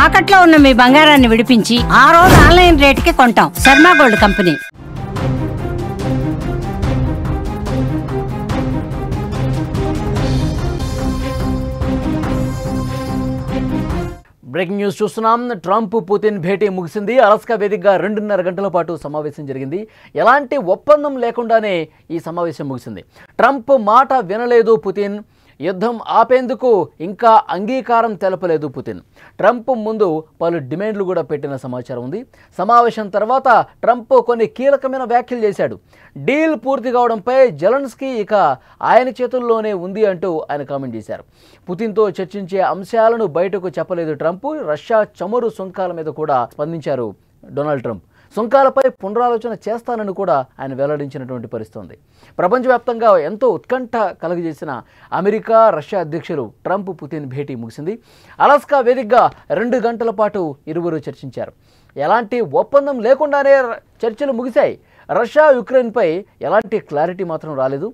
తాకట్లో ఉన్న మీ బంగారాన్ని విడిపించి ఆ రోజు ఆన్లైన్ రేటుకి కొంటాం. Sharma gold company. Breaking news చూస్తున్నాం. ట్రంప్ పుతిన్ భేటీ ముగిసింది. అలాస్కా వేదికగా 2.5 గంటల పాటు సమావేశం జరిగింది. ఎలాంటి ఒప్పందం లేకుండానే ఈ సమావేశం ముగిసింది. ట్రంప్ మాట వినలేదు పుతిన్. యుద్ధం ఆపేందుకు ఇంకా అంగీకారం తెలపలేదు పుతిన్. ట్రంప్ ముందు పలు డిమాండ్లు కూడా పెట్టిన సమాచారం ఉంది. సమావేశం తర్వాత ట్రంప్ కొన్ని కీలకమైన వ్యాఖ్యలు చేశాడు. డీల్ పూర్తి కావడంపై జెలెన్స్కీ ఇక ఆయన చేతుల్లోనే ఉంది అంటూ ఆయన కామెంట్ చేశారు. పుతిన్తో చర్చించే అంశాలను బయటకు చెప్పలేదు ట్రంప్. రష్యా చమురు సుంకాల మీద కూడా స్పందించారు డొనాల్డ్ ట్రంప్. సుంకాలపై పునరాలోచన చేస్తానని కూడా ఆయన వెల్లడించినటువంటి పరిస్థితి ఉంది. ప్రపంచవ్యాప్తంగా ఎంతో ఉత్కంఠ కలుగజేసిన అమెరికా రష్యా అధ్యక్షులు ట్రంప్ పుతిన్ భేటీ ముగిసింది. అలాస్కా వేదికగా 2 గంటల పాటు ఇరువురు చర్చించారు. ఎలాంటి ఒప్పందం లేకుండానే చర్చలు ముగిశాయి. రష్యా యుక్రెయిన్పై ఎలాంటి క్లారిటీ మాత్రం రాలేదు.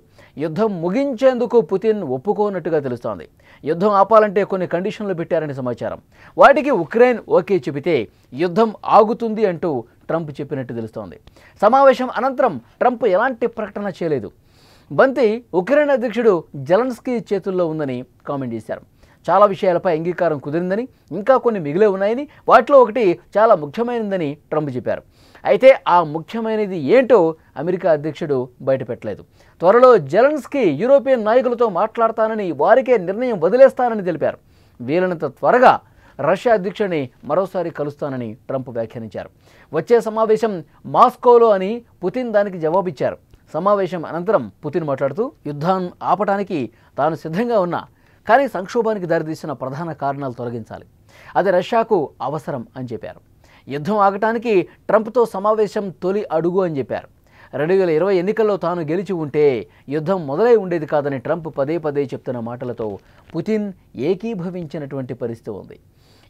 యుద్ధం ముగించేందుకు పుతిన్ ఒప్పుకోనట్టుగా తెలుస్తోంది. యుద్ధం ఆపాలంటే కొన్ని కండిషన్లు పెట్టారని సమాచారం. వాటికి ఉక్రెయిన్ ఓకే చెబితే యుద్ధం ఆగుతుంది అంటూ ట్రంప్ చెప్పినట్టు తెలుస్తోంది. సమావేశం అనంతరం ట్రంప్ ఎలాంటి ప్రకటన చేయలేదు. బంతి ఉక్రెయిన్ అధ్యక్షుడు జెలెన్స్కీ చేతుల్లో ఉందని కామెంట్ చేశారు. చాలా విషయాలపై అంగీకారం కుదిరిందని, ఇంకా కొన్ని మిగిలే ఉన్నాయని, వాటిలో ఒకటి చాలా ముఖ్యమైనదని ట్రంప్ చెప్పారు. అయితే ఆ ముఖ్యమైనది ఏంటో అమెరికా అధ్యక్షుడు బయటపెట్టలేదు. త్వరలో జెలెన్స్కీ యూరోపియన్ నాయకులతో మాట్లాడతానని, వారికే నిర్ణయం వదిలేస్తానని తెలిపారు. వీలైనంత త్వరగా రష్యా అధ్యక్షుడిని మరోసారి కలుస్తానని ట్రంప్ వ్యాఖ్యానించారు. వచ్చే సమావేశం మాస్కోలో అని పుతిన్ దానికి జవాబిచ్చారు. సమావేశం అనంతరం పుతిన్ మాట్లాడుతూ యుద్ధాన్ని ఆపటానికి తాను సిద్ధంగా ఉన్నా, కానీ సంక్షోభానికి దారితీసిన ప్రధాన కారణాలు తొలగించాలి, అది రష్యాకు అవసరం అని చెప్పారు. యుద్ధం ఆగటానికి ట్రంప్తో సమావేశం తొలి అడుగు అని చెప్పారు. 2020 ఎన్నికల్లో తాను గెలిచి ఉంటే యుద్ధం మొదలై ఉండేది కాదని ట్రంప్ పదే పదే చెప్తున్న మాటలతో పుతిన్ ఏకీభవించినటువంటి పరిస్థితి ఉంది.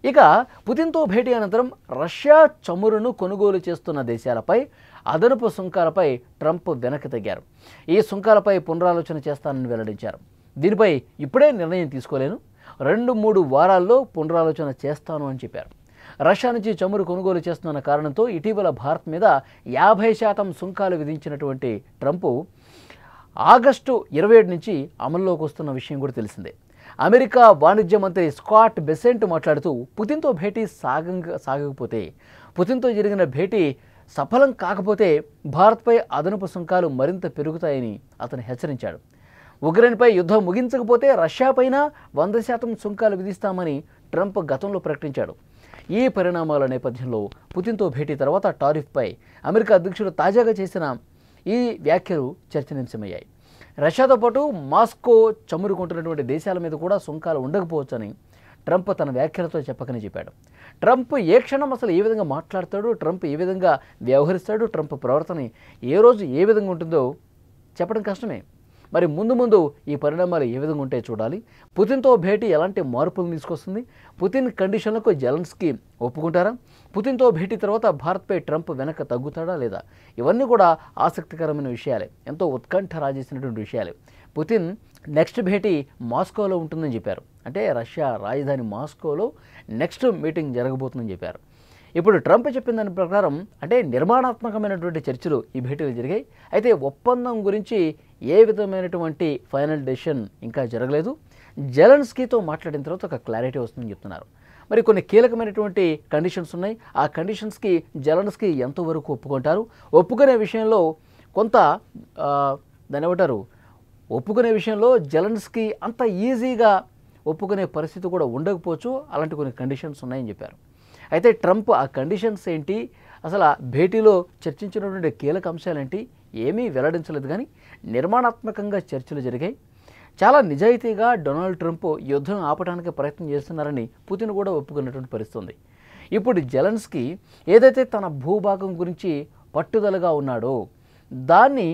ఇక పుతిన్తో భేటీ అనంతరం రష్యా చమురును కొనుగోలు చేస్తున్న దేశాలపై అదనపు సుంకాలపై ట్రంప్ వెనక్కి తగ్గారు. ఈ సుంకాలపై పునరాలోచన చేస్తానని వెల్లడించారు. దీనిపై ఇప్పుడే నిర్ణయం తీసుకోలేను, 2-3 వారాల్లో పునరాలోచన చేస్తాను అని చెప్పారు. రష్యా నుంచి చమురు కొనుగోలు చేస్తున్న కారణంతో ఇటీవల భారత్ మీద 50% సుంకాలు విధించినటువంటి ట్రంప్ ఆగస్టు 27 నుంచి అమల్లోకి వస్తున్న విషయం కూడా తెలిసిందే. అమెరికా వాణిజ్య మంత్రి స్కాట్ బెసెంట్ మాట్లాడుతూ పుతిన్తో భేటీ సాగకపోతే, పుతిన్తో జరిగిన భేటీ సఫలం కాకపోతే భారత్పై అదనపు సుంకాలు మరింత పెరుగుతాయని అతను హెచ్చరించాడు. ఉక్రెయిన్పై యుద్ధం ముగించకపోతే రష్యాపైన 100% సుంకాలు విధిస్తామని ట్రంప్ గతంలో ప్రకటించాడు. ఈ పరిణామాల నేపథ్యంలో పుతిన్తో భేటీ తర్వాత టారిఫ్పై అమెరికా అధ్యక్షుడు తాజాగా చేసిన ఈ వ్యాఖ్యలు చర్చనీయాంశమయ్యాయి. రష్యాతో పాటు మాస్కో చమురు కొంటున్నటువంటి దేశాల మీద కూడా సుంకాలు ఉండకపోవచ్చని ట్రంప్ తన వ్యాఖ్యలతో చెప్పకనే చెప్పాడు. ట్రంప్ ఏ క్షణం అసలు ఏ విధంగా మాట్లాడతాడు, ట్రంప్ ఏ విధంగా వ్యవహరిస్తాడు, ట్రంప్ ప్రవర్తన ఏ రోజు ఏ విధంగా ఉంటుందో చెప్పడం కష్టమే. మరి ముందు ఈ పరిణామాలు ఏ విధంగా ఉంటాయో చూడాలి. పుతిన్తో భేటీ ఎలాంటి మార్పులు తీసుకొస్తుంది, పుతిన్ కండిషన్లకు జెలెన్స్కీ ఒప్పుకుంటారా, పుతిన్తో భేటీ తర్వాత భారత్పై ట్రంప్ వెనక తగ్గుతాడా లేదా, ఇవన్నీ కూడా ఆసక్తికరమైన విషయాలే, ఎంతో ఉత్కంఠ రాజేసినటువంటి విషయాలే. పుతిన్ నెక్స్ట్ భేటీ మాస్కోలో ఉంటుందని చెప్పారు. అంటే రష్యా రాజధాని మాస్కోలో నెక్స్ట్ మీటింగ్ జరగబోతుందని చెప్పారు. ఇప్పుడు ట్రంప్ చెప్పిన దాని ప్రకారం అంటే నిర్మాణాత్మకమైనటువంటి చర్చలు ఈ భేటీలు జరిగాయి. అయితే ఒప్పందం గురించి ఏ విధమైనటువంటి ఫైనల్ డెసిషన్ ఇంకా జరగలేదు. జెలెన్స్కీతో మాట్లాడిన తర్వాత ఒక క్లారిటీ వస్తుందని చెప్తున్నారు. మరి కొన్ని కీలకమైనటువంటి కండిషన్స్ ఉన్నాయి. ఆ కండిషన్స్కి జెలెన్స్కీ ఎంతవరకు ఒప్పుకుంటారు, ఒప్పుకునే విషయంలో కొంత దాన్ని ఏమంటారు, ఒప్పుకునే విషయంలో జెలెన్స్కీ అంత ఈజీగా ఒప్పుకునే పరిస్థితి కూడా ఉండకపోవచ్చు. అలాంటి కొన్ని కండిషన్స్ ఉన్నాయని చెప్పారు. అయితే ట్రంప్ ఆ కండిషన్స్ ఏంటి, అసలు ఆ భేటీలో చర్చించినటువంటి కీలక అంశాలేంటి ఏమీ వెల్లడించలేదు. కానీ నిర్మాణాత్మకంగా చర్చలు జరిగాయి. చాలా నిజాయితీగా డొనాల్డ్ ట్రంప్ యుద్ధం ఆపడానికి ప్రయత్నం చేస్తున్నారని పుతిన్ కూడా ఒప్పుకున్నటువంటి పరిస్థితి ఉంది. ఇప్పుడు జెలెన్స్కీ ఏదైతే తన భూభాగం గురించి పట్టుదలగా ఉన్నాడో దాన్ని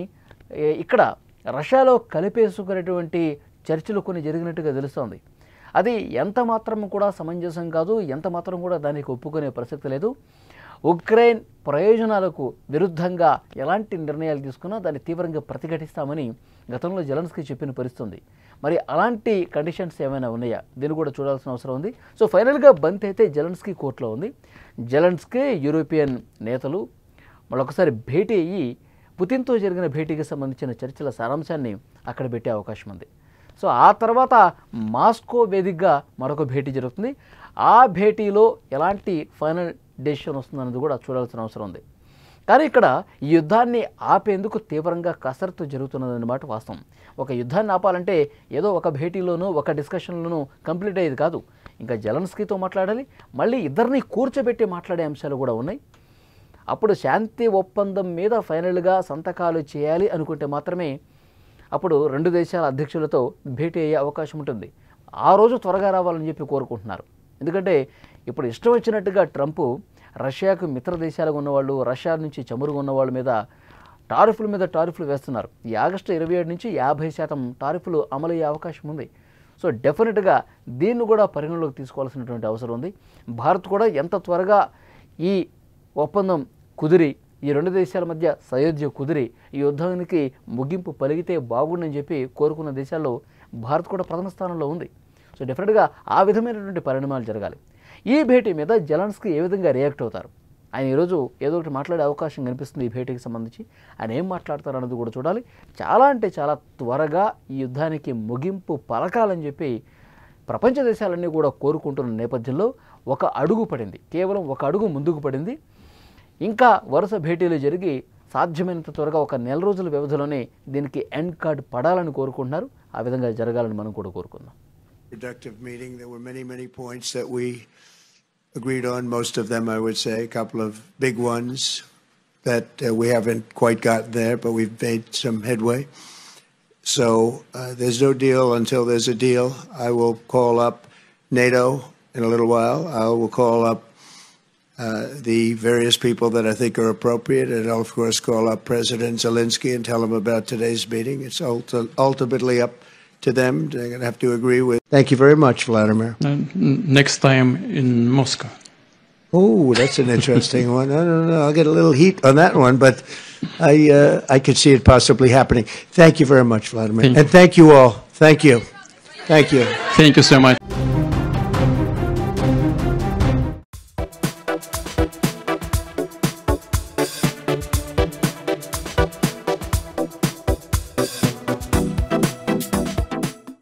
ఇక్కడ రష్యాలో కలిపేసుకునేటువంటి చర్చలు కొన్ని జరిగినట్టుగా తెలుస్తోంది. అది ఎంత మాత్రం కూడా సమంజసం కాదు, ఎంత మాత్రం కూడా దానికి ఒప్పుకునే ప్రసక్తి లేదు. ఉక్రెయిన్ ప్రయోజనాలకు విరుద్ధంగా ఎలాంటి నిర్ణయాలు తీసుకున్నా దాన్ని తీవ్రంగా ప్రతిఘటిస్తామని గతంలో జెలెన్స్కీ చెప్పిన పరిస్థితి ఉంది. మరి అలాంటి కండిషన్స్ ఏమైనా ఉన్నాయా, దీన్ని కూడా చూడాల్సిన అవసరం ఉంది. సో ఫైనల్గా బంతి అయితే జెలెన్స్కీ కోర్టులో ఉంది. జెలెన్స్కీ యూరోపియన్ నేతలు మళ్ళొకసారి భేటీ అయ్యి పుతిన్తో జరిగిన భేటీకి సంబంధించిన చర్చల సారాంశాన్ని అక్కడ పెట్టే అవకాశం ఉంది. సో ఆ తర్వాత మాస్కో వేదికగా మరొక భేటీ జరుగుతుంది. ఆ భేటీలో ఎలాంటి ఫైనల్ డెసిషన్ వస్తుందన్నది కూడా చూడాల్సిన అవసరం ఉంది. కానీ ఇక్కడ ఈ యుద్ధాన్ని ఆపేందుకు తీవ్రంగా కసరత్తు జరుగుతున్నదన్నమాట వాస్తవం. ఒక యుద్ధాన్ని ఆపాలంటే ఏదో ఒక భేటీలోనూ ఒక డిస్కషన్లోనూ కంప్లీట్ అయ్యేది కాదు. ఇంకా జెలెన్స్కీతో మాట్లాడాలి, మళ్ళీ ఇద్దరిని కూర్చోబెట్టి మాట్లాడే అంశాలు కూడా ఉన్నాయి. అప్పుడు శాంతి ఒప్పందం మీద ఫైనల్గా సంతకాలు చేయాలి అనుకుంటే మాత్రమే అప్పుడు రెండు దేశాల అధ్యక్షులతో భేటీ అయ్యే అవకాశం ఉంటుంది. ఆ రోజు త్వరగా రావాలని చెప్పి కోరుకుంటున్నారు. ఎందుకంటే ఇప్పుడు ఇష్టం వచ్చినట్టుగా ట్రంప్ రష్యాకు మిత్ర దేశాలుగా ఉన్నవాళ్ళు, రష్యా నుంచి చమురుగా ఉన్నవాళ్ళ మీద టారిఫ్లు వేస్తున్నారు. ఈ ఆగస్టు 27 నుంచి 50% టారిఫ్లు అమలయ్యే అవకాశం ఉంది. సో డెఫినెట్గా దీన్ని కూడా పరిగణలోకి తీసుకోవాల్సినటువంటి అవసరం ఉంది. భారత్ కూడా ఎంత త్వరగా ఈ ఒప్పందం కుదిరి, ఈ రెండు దేశాల మధ్య సయోధ్య కుదిరి ఈ యుద్ధానికి ముగింపు పలిగితే బాగుండని చెప్పి కోరుకున్న దేశాల్లో భారత్ కూడా ప్రథమ స్థానంలో ఉంది. సో డెఫినెట్గా ఆ విధమైనటువంటి పరిణామాలు జరగాలి. ఈ భేటీ మీద జెలెన్స్కీ ఏ విధంగా రియాక్ట్ అవుతారు? ఆయన ఈరోజు ఏదో ఒకటి మాట్లాడే అవకాశం కనిపిస్తుంది ఈ భేటీకి సంబంధించి. ఆయన ఏం మాట్లాడతారు అన్నది కూడా చూడాలి. చాలా అంటే చాలా త్వరగా ఈ యుద్ధానికి ముగింపు పలకాలని చెప్పి ప్రపంచ దేశాలన్నీ కూడా కోరుకుంటున్న నేపథ్యంలో ఒక అడుగు పడింది, కేవలం ఒక అడుగు ముందుకు పడింది. ఇంకా వరుస భేటీలు జరిగి సాధ్యమైనంత త్వరగా ఒక నెల రోజుల వ్యవధిలోనే దీనికి ఎండ్ కార్డ్ పడాలని కోరుకుంటున్నారు. ఆ విధంగా జరగాలని మనం కూడా కోరుకుందాం. Productive meeting. There were many points that we agreed on. Most of them, I would say, a couple of big ones that we haven't quite gotten there, but we've made some headway. So there's no deal until there's a deal. I will call up NATO in a little while. I will call up the various people that I think are appropriate, and I'll of course call up President Zelensky and tell him about today's meeting. It's ultimately up to them. They're going to have to agree with. Thank you very much, Vladimir. Next time in Moscow. Oh, that's an interesting one. I don't know. I'll get a little heat on that one, but I could see it possibly happening. Thank you very much, Vladimir. And thank you all. Thank you. Thank you. Thank you so much.